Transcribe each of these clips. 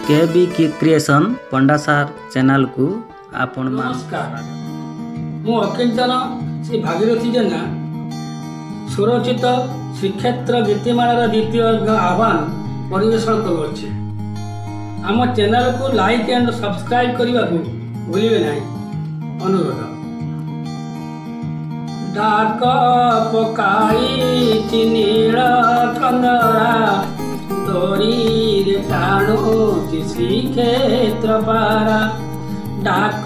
केबी creation पंडा सार channel को आपण नमस्कार मु अकिंचन श्री भागीरथी जेना सुरक्षित श्रीक्षेत्र गीतिमालार द्वितीय आह्वान परिवेशन करुच्छे। आम चैनल को लाइक एंड सब्सक्राइब करने को भूलिए नहीं अनुरोध। डाक पकाई नील कंदरा डोरी टाणुची श्रीक्षेत्र पारा। डाक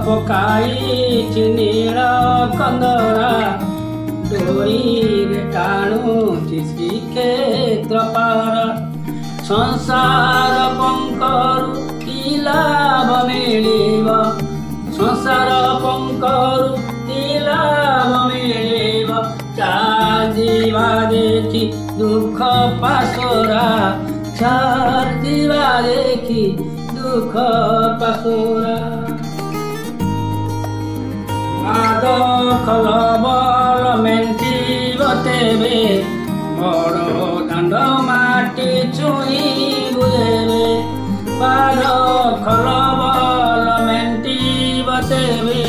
पकाई नील कंदरा डोरी टाणुची श्रीक्षेत्र पारा। संसार पंकरु कि लाभ मिलिब संसार पंकरु कि लाभ मिलिब चाजिबा देखि दुख पासोरा चाजिबा देखि दुख पासोरा। माद खलबल मेन्टिब तेबे बड़ दाण्ड माटी छुई बुझेबे। पाद खलबल मेन्टिब तेबे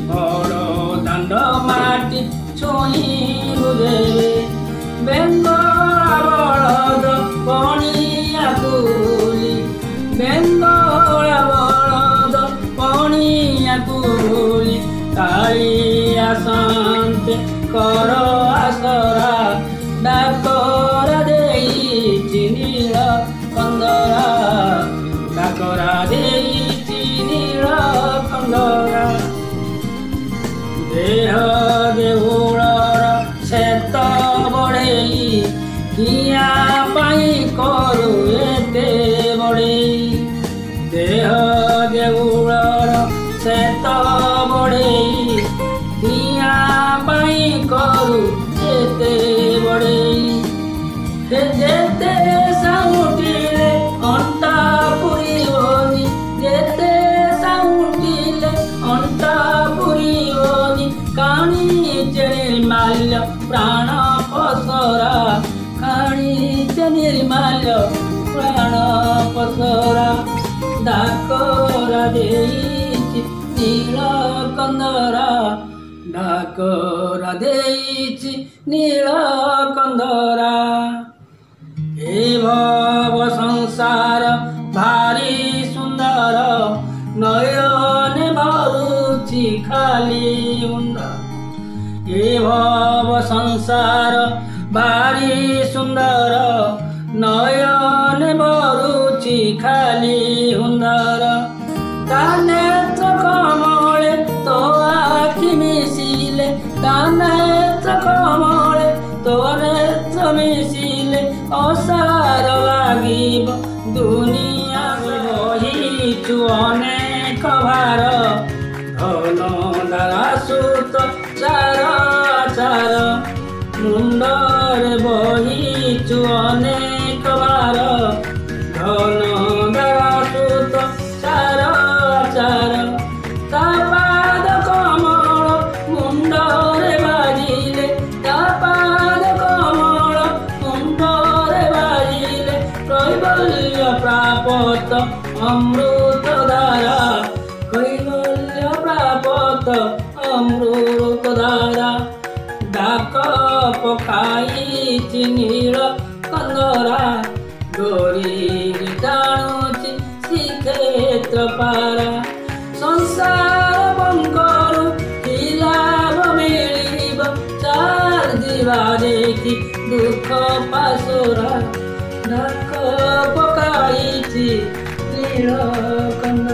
बड़ दाण्ड माटी छुई बुझेबे। बेंगला बलद पणिया कुली बेंगला बलद पणिया कुली कालिया शांति कर आसरा। डाकरा देइछि नील कंदरा डाकरा देइछि नील कंदरा। देह देउलर शेत बढेई किया पाई करू एते बढेई। देह देउलर शेत बढेई किया पाई करू एते बढेई। जेते साउटिले अंटा पुरीवनी जेते साउटिले अंटा पुरीवनी काणी निर्माल्य प्राण पसरा काणी निर्माल्य प्राण पसरा। डाकरा देइछि नील कंदरा डाकरा देइछि नील कंदरा। हे भव संसार भारी सुंदर नयन भरुछि खाली उंदर। हे भव संसार भारी सुंदर नयन भरुछि खाली हुंदर। नेत्र कमले तो आखि मिशिले नेत्र कमले तो नेत्र मिशिले असार लागिब दुनिया बहिचु अनेक भार। धन दारा सुत चार चार मुंडरे बहिचु अनेक भार। धन दारा सुत चार चार ता पाद कमल मुंडरे बाजिले ता पाद कमल मुंडरे बाजिले। कैवल्य प्राप्त अमृत धारा कैवल्य प्राप्त अमृत धारा। डाक पकाई नील कंदरा डोरी टाणुची श्रीक्षेत्र पारा। संसार पंकरु कि लाभ मिलिब चाजिबा देखि दुख पासोरा। डाक पकाई नील कंदरा।